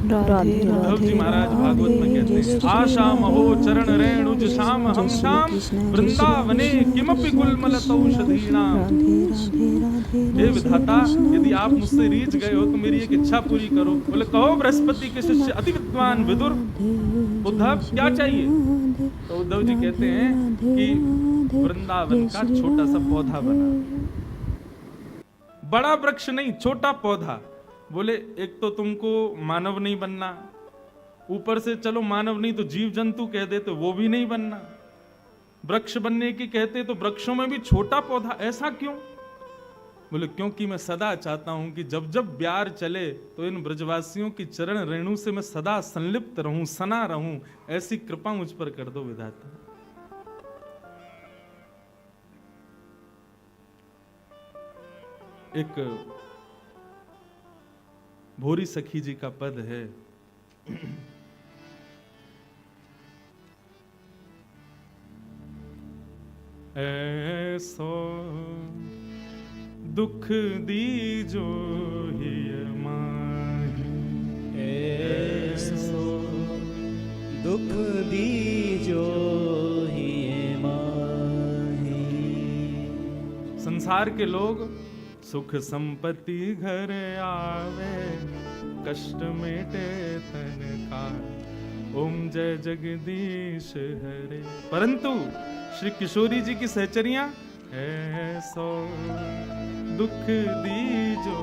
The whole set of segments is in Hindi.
उद्धव जी महाराज भागवत में कहते हैं, आशा महो चरण रेणुज श्याम हम श्याम वृंदावने किमपि गुलमलतौषधीनाम। हे विधाता, यदि आप मुझसे रीझ गए हो तो मेरी एक इच्छा पूरी करो। बोले कहो बृहस्पति के शिष्य अति विद्वान विदुर, उद्धव क्या चाहिए? तो उद्धव जी कहते हैं कि वृंदावन का छोटा सा पौधा बना, बड़ा वृक्ष नहीं, छोटा पौधा। बोले एक तो तुमको मानव नहीं बनना, ऊपर से चलो मानव नहीं तो जीव जंतु कह देते, वो भी नहीं बनना, वृक्ष बनने की कहते तो वृक्षों में भी छोटा पौधा, ऐसा क्यों? बोले क्योंकि मैं सदा चाहता हूं कि जब जब ब्यार चले तो इन ब्रजवासियों की चरण रेणु से मैं सदा संलिप्त रहूं, सना रहूं, ऐसी कृपा मुझ पर कर दो विधाता। एक भोरी सखी जी का पद है, ऐसो दुख दीजो हिय माही, ऐसो दुख दीजो हिय माही। संसार के लोग सुख संपत्ति घर आवे, कष्ट मेटे तन का, ओम जय जगदीश हरे। परंतु श्री किशोरी जी की सहचरियां, ऐसो दुख दीजो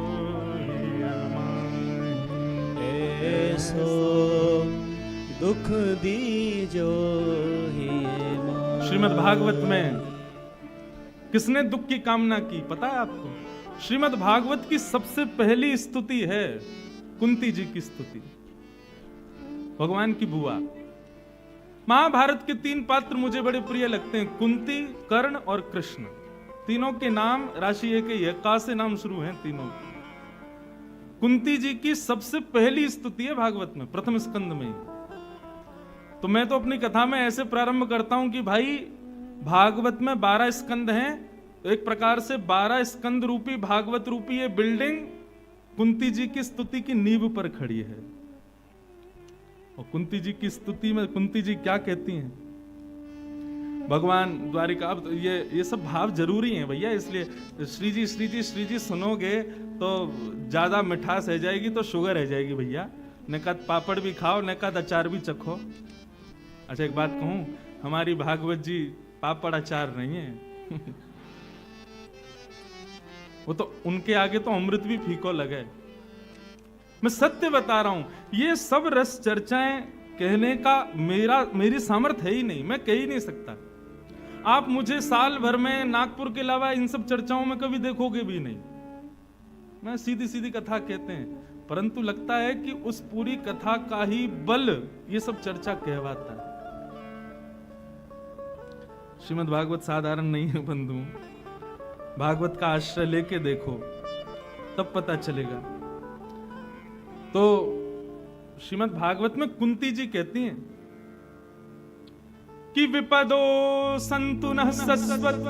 हिय माही, ऐसो दुख दीजो हिय माही। श्रीमद् भागवत में किसने दुख की कामना की पता है आपको? श्रीमद् भागवत की सबसे पहली स्तुति है कुंती जी की स्तुति, भगवान की बुआ। महाभारत के 3 पात्र मुझे बड़े प्रिय लगते हैं, कुंती, कर्ण और कृष्ण। तीनों के नाम राशि एक ही है, का से नाम शुरू हैं तीनों। कुंती जी की सबसे पहली स्तुति है भागवत में, प्रथम स्कंद में ही। तो मैं तो अपनी कथा में ऐसे प्रारंभ करता हूं कि भाई भागवत में 12 स्कंद हैं, तो एक प्रकार से 12 स्कंद रूपी भागवत रूपी ये बिल्डिंग कुंती जी की स्तुति की नींव पर खड़ी है। और कुंती जी की स्तुति में कुंती जी क्या कहती हैं? भगवान द्वारिका, अब ये सब भाव जरूरी हैं भैया, इसलिए श्री जी सुनोगे तो ज्यादा मिठास रह जाएगी, तो शुगर रह जाएगी भैया। नकद पापड़ भी खाओ, नकद अचार भी चखो। अच्छा एक बात कहूं, हमारी भागवत जी पापड़ अचार नहीं है वो तो उनके आगे तो अमृत भी फीको लगे। मैं सत्य बता रहा हूं, ये सब रस चर्चाएं कहने का मेरी सामर्थ्य है ही नहीं, मैं कह ही नहीं सकता। आप मुझे साल भर में नागपुर के अलावा इन सब चर्चाओं में कभी देखोगे भी नहीं। मैं सीधी सीधी कथा कहते हैं, परंतु लगता है कि उस पूरी कथा का ही बल ये सब चर्चा कहवाता है। श्रीमद् भागवत साधारण नहीं है बंधु, भागवत का आश्रय लेके देखो तब पता चलेगा। तो श्रीमद् भागवत में कुंती जी कहती हैं कि विपदो संतु नः सस्वत्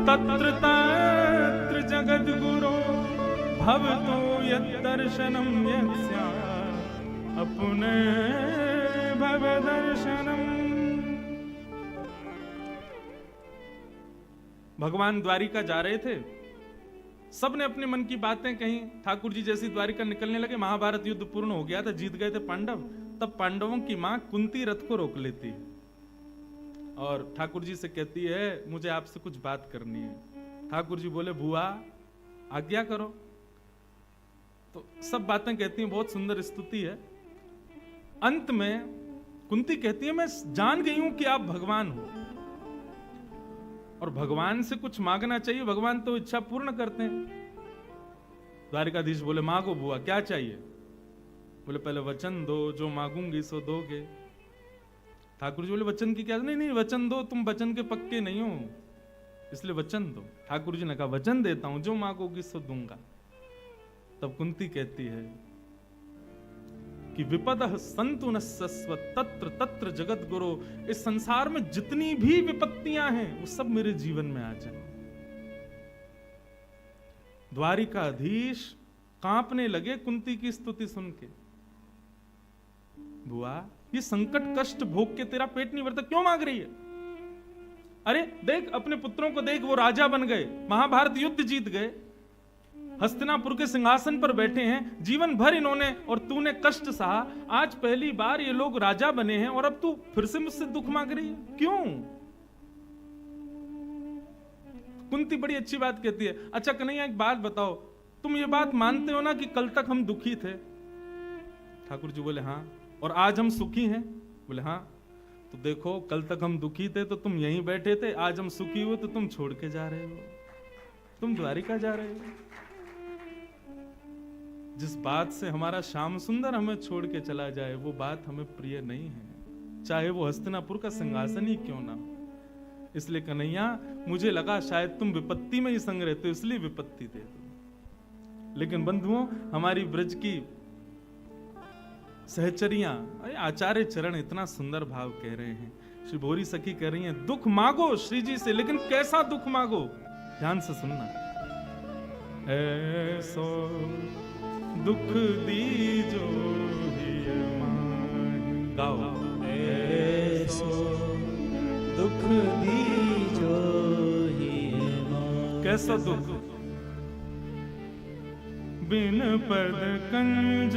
तत्र तत्र जगद गुरो भवतो यद्दर्शनम यस्या अपने भव दर्शनम। भगवान द्वारिका जा रहे थे, सबने अपने मन की बातें कही। ठाकुर जी जैसी द्वारिका निकलने लगे, महाभारत युद्ध पूर्ण हो गया था, जीत गए थे पांडव। तब पांडवों की मां कुंती रथ को रोक लेती है और ठाकुर जी से कहती है मुझे आपसे कुछ बात करनी है। ठाकुर जी बोले बुआ आज्ञा करो। तो सब बातें कहती हैं, बहुत सुंदर स्तुति है। अंत में कुंती कहती है मैं जान गई हूं कि आप भगवान हो और भगवान से कुछ मांगना चाहिए, भगवान तो इच्छा पूर्ण करते हैं। द्वारिकाधीश बोले मांगो बुआ क्या चाहिए? बोले पहले वचन दो, जो मांगूंगी सो दोगे। ठाकुर जी बोले वचन की क्या? नहीं वचन दो, तुम वचन के पक्के नहीं हो इसलिए वचन दो। ठाकुर जी ने कहा वचन देता हूं, जो मांगोगी सो दूंगा। तब कुंती कहती है कि विपदः सन्तु न सस्वत् तत्र तत्र जगत गुरो। इस संसार में जितनी भी विपत्तियां हैं वो सब मेरे जीवन में आ जाए। द्वारिकाधीश कांपने लगे कुंती की स्तुति सुन के। बुआ ये संकट कष्ट भोग के तेरा पेट नहीं भरता, क्यों मांग रही है? अरे देख अपने पुत्रों को देख, वो राजा बन गए, महाभारत युद्ध जीत गए, हस्तिनापुर के सिंहासन पर बैठे हैं, जीवन भर इन्होंने और तूने कष्ट सहा, आज पहली बार ये लोग राजा बने हैं और अब तू फिर से मुझसे दुख मांग रही है, क्यों? कुंती बड़ी अच्छी बात कहती है, अच्छा कन्हैया एक बात बताओ, तुम ये बात मानते हो ना कि कल तक हम दुखी थे? ठाकुर जी बोले हाँ, और आज हम सुखी हैं? बोले हाँ। तो देखो कल तक हम दुखी थे तो तुम यहीं बैठे थे, आज हम सुखी हुए तो तुम छोड़ के जा रहे हो, तुम द्वारिका जा रहे हो। जिस बात से हमारा श्याम सुंदर हमें छोड़ के चला जाए वो बात हमें प्रिय नहीं है, चाहे वो हस्तिनापुर का सिंहासन ही क्यों ना हो। इसलिए कन्हैया मुझे लगा शायद तुम विपत्ति में ही संग रहते हो, इसलिए विपत्ति दे दो। लेकिन बंधुओं हमारी ब्रज की सहचरियां, आचार्य चरण इतना सुंदर भाव कह रहे हैं, श्री भोरी सखी कह रही हैं दुख मांगो श्री जी से, लेकिन कैसा दुख मांगो? ध्यान से सुनना। ऐसो दुख दीजो हिय माहि, गाओ। ऐसो दुख दीजो हिय माहि। कैसा दुख? बिन पद कंज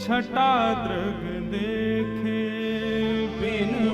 छटा दृग देखे, बिन